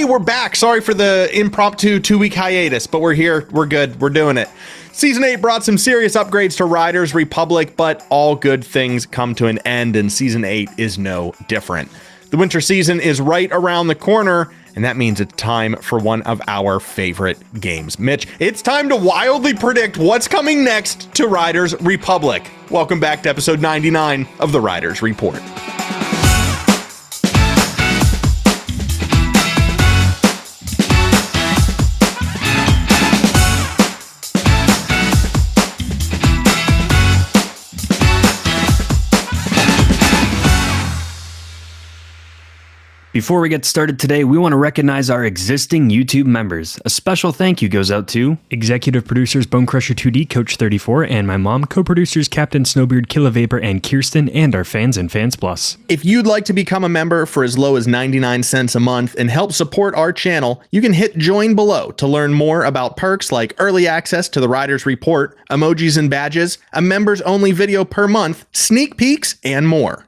we're back. Sorry for the impromptu 2-week hiatus, but we're here. We're good. We're doing it. Season 8 brought some serious upgrades to Riders Republic, but all good things come to an end, and Season 8 is no different. The winter season is right around the corner, and that means it's time for one of our favorite games. Mitch, it's time to wildly predict what's coming next to Riders Republic. Welcome back to episode 99 of the Riders Report. Before we get started today, we want to recognize our existing YouTube members. A special thank you goes out to executive producers Bonecrusher 2D, Coach 34, and my mom, co-producers Captain Snowbeard, Kilovapor, and Kirsten, and our fans and Fans Plus. If you'd like to become a member for as low as 99 cents a month and help support our channel, you can hit join below to learn more about perks like early access to the Riders Report, emojis and badges, a members-only video per month, sneak peeks, and more.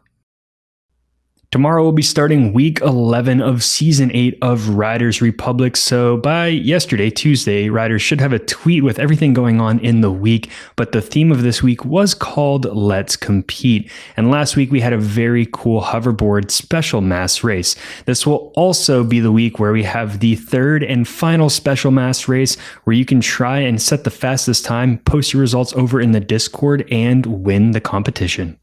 Tomorrow we'll be starting week 11 of season 8 of Riders Republic. So by yesterday, Tuesday, Riders should have a tweet with everything going on in the week. But the theme of this week was called Let's Compete. And last week we had a very cool hoverboard special mass race. This will also be the week where we have the third and final special mass race where you can try and set the fastest time, post your results over in the Discord, and win the competition.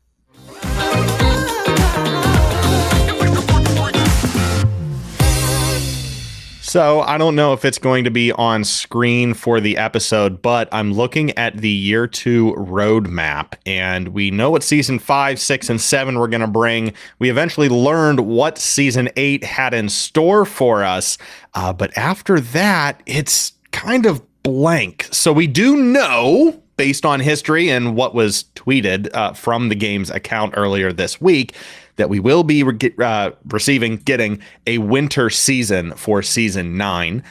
So I don't know if it's going to be on screen for the episode, but I'm looking at the year 2 roadmap, and we know what season 5, 6, and 7 were going to bring. We eventually learned what season 8 had in store for us, but after that, it's kind of blank. So we do know, based on history and what was tweeted from the game's account earlier this week, that we will be getting a winter season for season 9.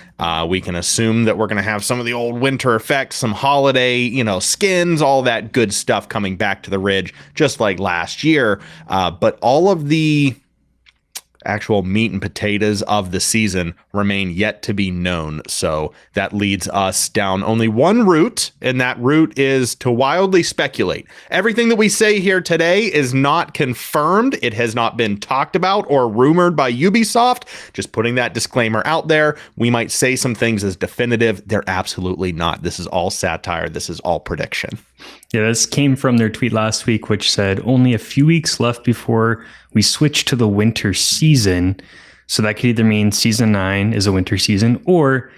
We can assume that we're going to have some of the old winter effects, some holiday, skins, all that good stuff coming back to the Ridge, just like last year. But all of the actual meat and potatoes of the season remain yet to be known. So that leads us down only one route, and that route is to wildly speculate. Everything that we say here today is not confirmed. It has not been talked about or rumored by Ubisoft. Just putting that disclaimer out there. We might say some things as definitive. They're absolutely not. This is all satire. This is all prediction. Yeah, this came from their tweet last week, which said only a few weeks left before we switch to the winter season. So that could either mean season 9 is a winter season, or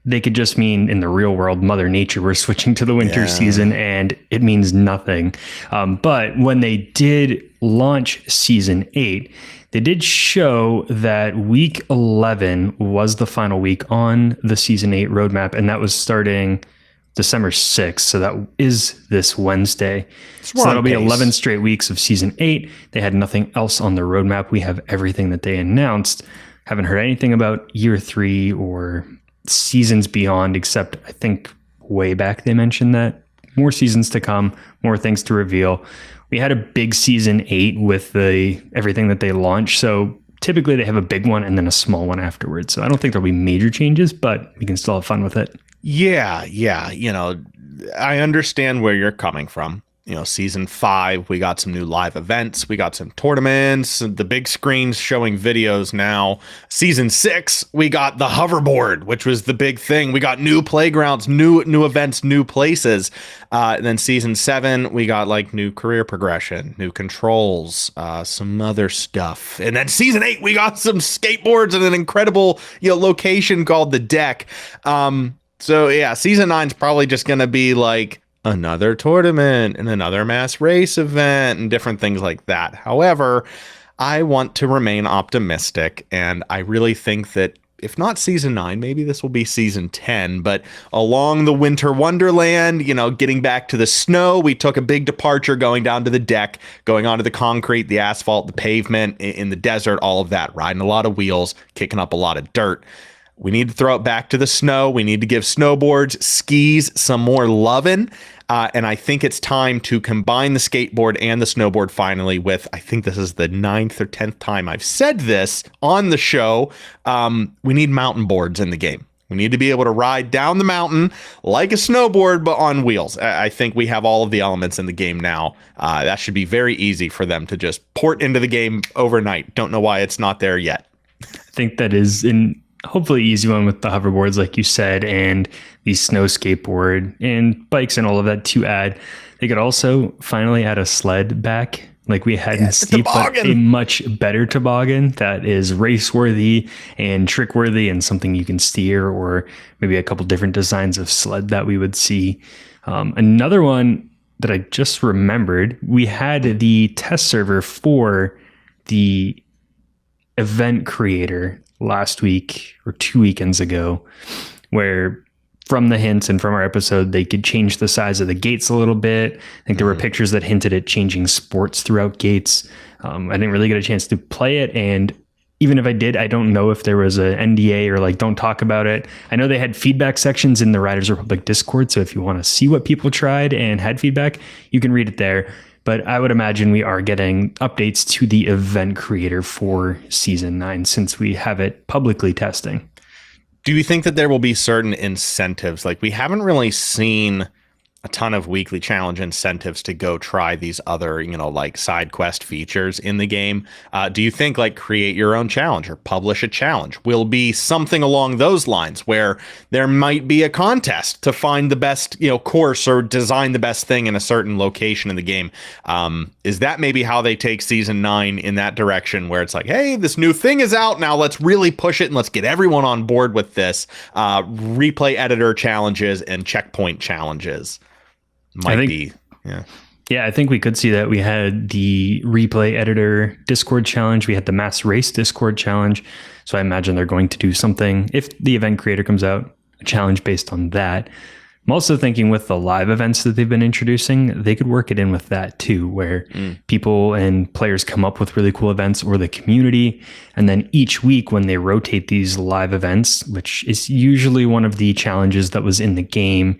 they could just mean in the real world, Mother Nature, we're switching to the winter season and it means nothing. But when they did launch season 8, they did show that week 11 was the final week on the season 8 roadmap, and that was starting December 6th, so that is this Wednesday. So that'll be 11 straight weeks of season 8. They had nothing else on the roadmap. We have everything that they announced. Haven't heard anything about year 3 or seasons beyond, except I think way back they mentioned that more seasons to come, more things to reveal. We had a big season 8 with everything that they launched, so typically they have a big one and then a small one afterwards. So I don't think there'll be major changes, but we can still have fun with it. Yeah. I understand where you're coming from. Season 5, we got some new live events. We got some tournaments, the big screens showing videos now. Season 6, we got the hoverboard, which was the big thing. We got new playgrounds, new events, new places. And then season 7, we got like new career progression, new controls, some other stuff. And then season 8, we got some skateboards and an incredible, location called the Deck. So yeah, season 9 is probably just going to be like another tournament and another mass race event and different things like that. However, I want to remain optimistic, and I really think that if not season 9, maybe this will be season 10, but along the winter wonderland, getting back to the snow, we took a big departure going down to the Deck, going onto the concrete, the asphalt, the pavement, in the desert, all of that, riding a lot of wheels, kicking up a lot of dirt. We need to throw it back to the snow. We need to give snowboards, skis some more loving. And I think it's time to combine the skateboard and the snowboard finally with, I think this is the 9th or 10th time I've said this on the show. We need mountain boards in the game. We need to be able to ride down the mountain like a snowboard, but on wheels. I think we have all of the elements in the game now. That should be very easy for them to just port into the game overnight. Don't know why it's not there yet. I think that is an hopefully easy one with the hoverboards, like you said, and the snow skateboard and bikes and all of that to add. They could also finally add a sled back. Like we had in Steep, but a much better toboggan that is race worthy and trick worthy and something you can steer, or maybe a couple different designs of sled that we would see. Another one that I just remembered, we had the test server for the event creator last week or 2 weekends ago, where from the hints and from our episode, they could change the size of the gates a little bit. I think there were pictures that hinted at changing sports throughout gates. I didn't really get a chance to play it. And even if I did, I don't know if there was an NDA or like, don't talk about it. I know they had feedback sections in the Riders Republic Discord. So if you want to see what people tried and had feedback, you can read it there. But I would imagine we are getting updates to the event creator for Season 9 since we have it publicly testing. Do you think that there will be certain incentives? Like, we haven't really seen a ton of weekly challenge incentives to go try these other, like side quest features in the game. Do you think like create your own challenge or publish a challenge will be something along those lines where there might be a contest to find the best, course or design the best thing in a certain location in the game? Is that maybe how they take Season 9 in that direction, where it's like, hey, this new thing is out now, let's really push it and let's get everyone on board with this, replay editor challenges and checkpoint challenges? Yeah, I think we could see that. We had the replay editor Discord challenge. We had the mass race Discord challenge. So I imagine they're going to do something, if the event creator comes out, a challenge based on that. I'm also thinking with the live events that they've been introducing, they could work it in with that too, where people and players come up with really cool events, or the community. And then each week when they rotate these live events, which is usually one of the challenges that was in the game,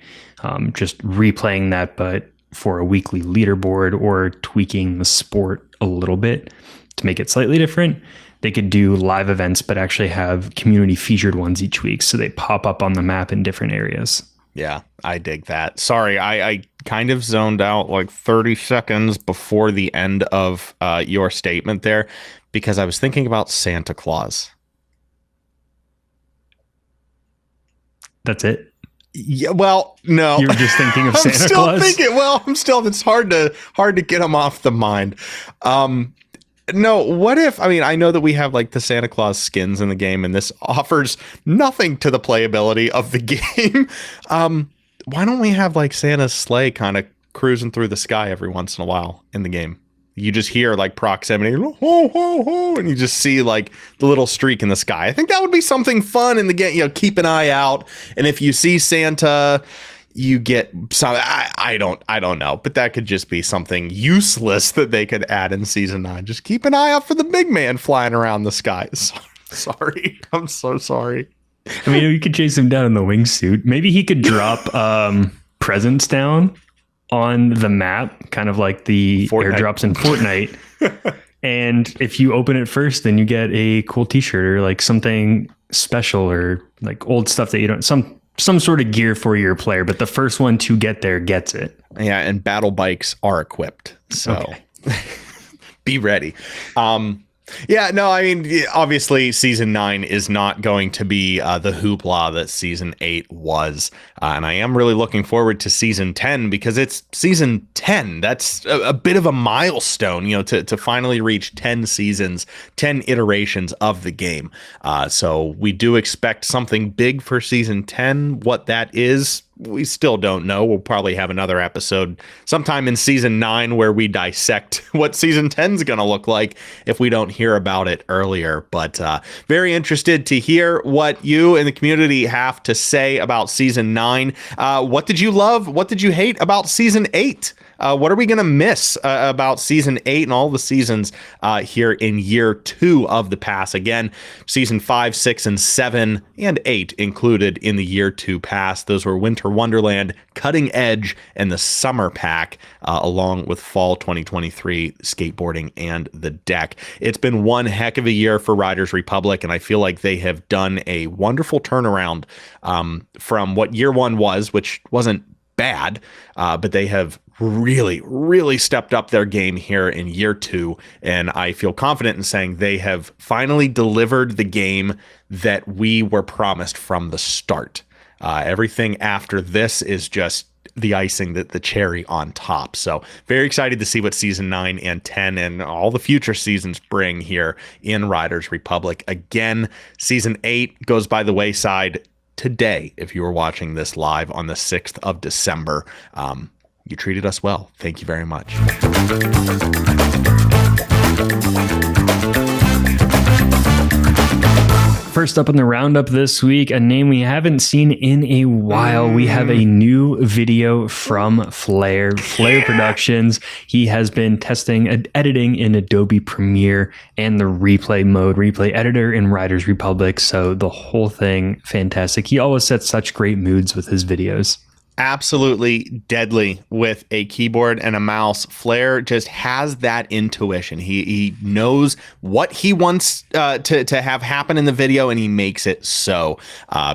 just replaying that, but for a weekly leaderboard or tweaking the sport a little bit to make it slightly different. They could do live events, but actually have community featured ones each week. So they pop up on the map in different areas. Yeah, I dig that. Sorry, I kind of zoned out like 30 seconds before the end of your statement there, because I was thinking about Santa Claus. That's it? Yeah, well, no. You were just thinking of Santa Claus? It's hard to get them off the mind. No, what if, I know that we have like the Santa Claus skins in the game, and this offers nothing to the playability of the game. Why don't we have like Santa's sleigh kind of cruising through the sky every once in a while in the game? You just hear like proximity, ho, ho, ho, and you just see like the little streak in the sky. I think that would be something fun in the game. Keep an eye out. And if you see Santa, you get some, I don't know, but that could just be something useless that they could add in Season 9. Just keep an eye out for the big man flying around the sky. Sorry. I'm so sorry. You could chase him down in the wingsuit. Maybe he could drop presents down on the map, kind of like the airdrops in Fortnite. And if you open it first, then you get a cool t-shirt or like something special, or like old stuff that you don't, some sort of gear for your player, but the first one to get there gets it. Yeah, and battle bikes are equipped. So be ready. Yeah, no, obviously Season 9 is not going to be the hoopla that Season 8 was. And I am really looking forward to Season 10, because it's Season 10. That's a bit of a milestone, to finally reach 10 seasons, 10 iterations of the game. So we do expect something big for Season 10. What that is, we still don't know. We'll probably have another episode sometime in Season 9 where we dissect what Season 10 is going to look like if we don't hear about it earlier. But very interested to hear what you and the community have to say about Season 9. What did you love? What did you hate about Season 8? what are we going to miss about season 8 and all the seasons here in year 2 of the pass? Again, season 5, 6, and 7 and 8 included in the year 2 pass. Those were Winter Wonderland, Cutting Edge, and the Summer Pack, along with Fall 2023 skateboarding and the deck. It's been one heck of a year for Riders Republic, and I feel like they have done a wonderful turnaround from what year 1 was, which wasn't bad, but they have really stepped up their game here in year 2, and I feel confident in saying they have finally delivered the game that we were promised from the start. Everything after this is just the icing, the cherry on top. So very excited to see what season 9 and 10 and all the future seasons bring here in Riders Republic. Again, season 8 goes by the wayside today. If you were watching this live on the 6th of December, you treated us well. Thank you very much. First up on the roundup this week, a name we haven't seen in a while. We have a new video from Flair Productions. He has been testing editing in Adobe Premiere and the replay editor in Riders Republic. So the whole thing, fantastic. He always sets such great moods with his videos. Absolutely deadly with a keyboard and a mouse. Flair just has that intuition. He knows what he wants to have happen in the video, and he makes it so.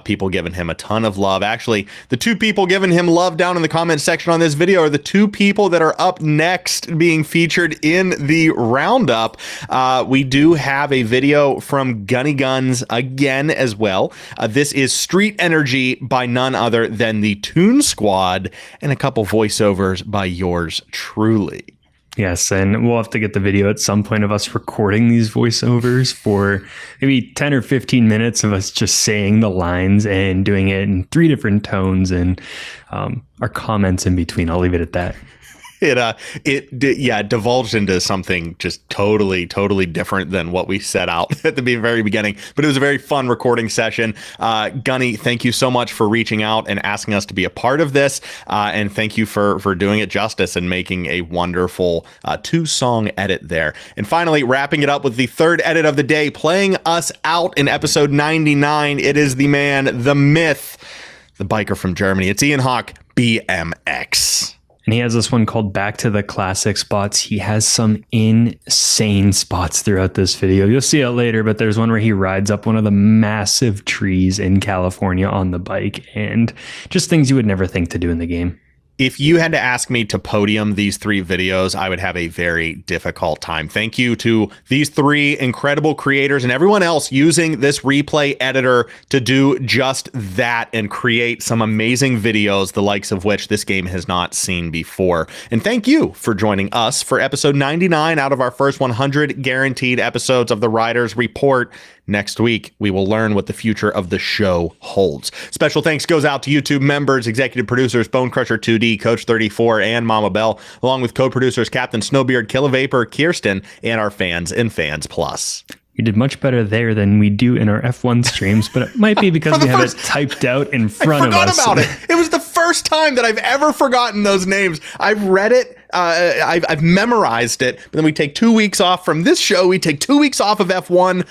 People giving him a ton of love. Actually, the 2 people giving him love down in the comment section on this video are the 2 people that are up next being featured in the roundup. We do have a video from Gunny Guns again as well. This is Street Energy by none other than the Toon Squad, and a couple voiceovers by yours truly. Yes, and we'll have to get the video at some point of us recording these voiceovers for maybe 10 or 15 minutes of us just saying the lines and doing it in 3 different tones and our comments in between. I'll leave it at that. It divulged into something just totally different than what we set out at the very beginning. But it was a very fun recording session. Gunny, thank you so much for reaching out and asking us to be a part of this. And thank you for doing it justice and making a wonderful 2-song edit there. And finally, wrapping it up with the 3rd edit of the day, playing us out in episode 99. It is the man, the myth, the biker from Germany. It's Ian Hawk, BMX. And he has this one called Back to the Classic Spots. He has some insane spots throughout this video. You'll see it later, but there's one where he rides up one of the massive trees in California on the bike, and just things you would never think to do in the game. If you had to ask me to podium these 3 videos, I would have a very difficult time. Thank you to these 3 incredible creators and everyone else using this replay editor to do just that and create some amazing videos, the likes of which this game has not seen before. And thank you for joining us for episode 99 out of our first 100 guaranteed episodes of the Riders Report. Next week, we will learn what the future of the show holds. Special thanks goes out to YouTube members, executive producers, Bone Crusher 2D, Coach 34, and Mama Bell, along with co-producers Captain Snowbeard, Killavapor, Kirsten, and our fans and Fans Plus. We did much better there than we do in our F1 streams, but it might be because we have it typed out in front of us. I forgot about it. It was the first time that I've ever forgotten those names. I've read it. I've memorized it. But then we take 2 weeks off from this show. We take 2 weeks off of F1.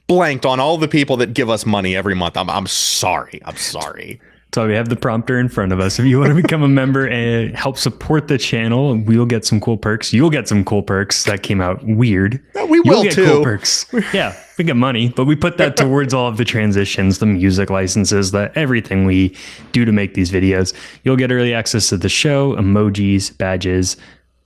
Blanked on all the people that give us money every month. I'm sorry. So we have the prompter in front of us. If you want to become a member and help support the channel, we'll get some cool perks. You'll get some cool perks. That came out weird. Yeah, we will get too. Cool perks. Yeah, we get money, but we put that towards all of the transitions, the music licenses, everything we do to make these videos. You'll get early access to the show, emojis, badges,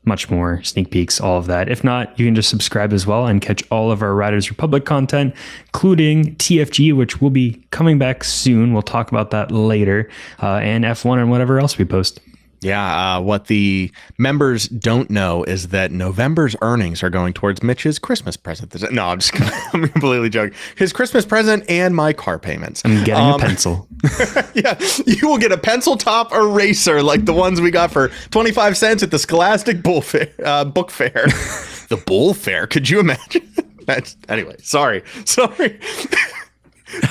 much more, sneak peeks, all of that. If not, you can just subscribe as well and catch all of our Riders Republic content, including TFG, which will be coming back soon. We'll talk about that later, and F1 and whatever else we post. Yeah, what the members don't know is that November's earnings are going towards Mitch's Christmas present. No, I'm completely joking. His Christmas present and my car payments. I'm getting a pencil. Yeah, you will get a pencil top eraser like the ones we got for 25 cents at the Scholastic Book Fair. The Bull Fair, could you imagine? Anyway, sorry.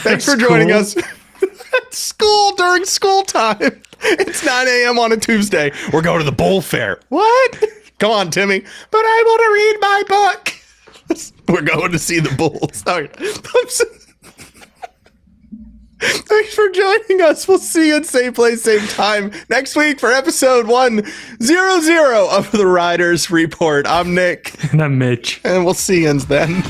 Thanks for joining us. School during school time. It's 9 a.m. on a Tuesday. We're going to the bull fair. What? Come on, Timmy. But I want to read my book. We're going to see the bulls. Sorry. Thanks for joining us. We'll see you at same place, same time next week for episode 100 of the Riders Report. I'm Nick. And I'm Mitch. And we'll see you then.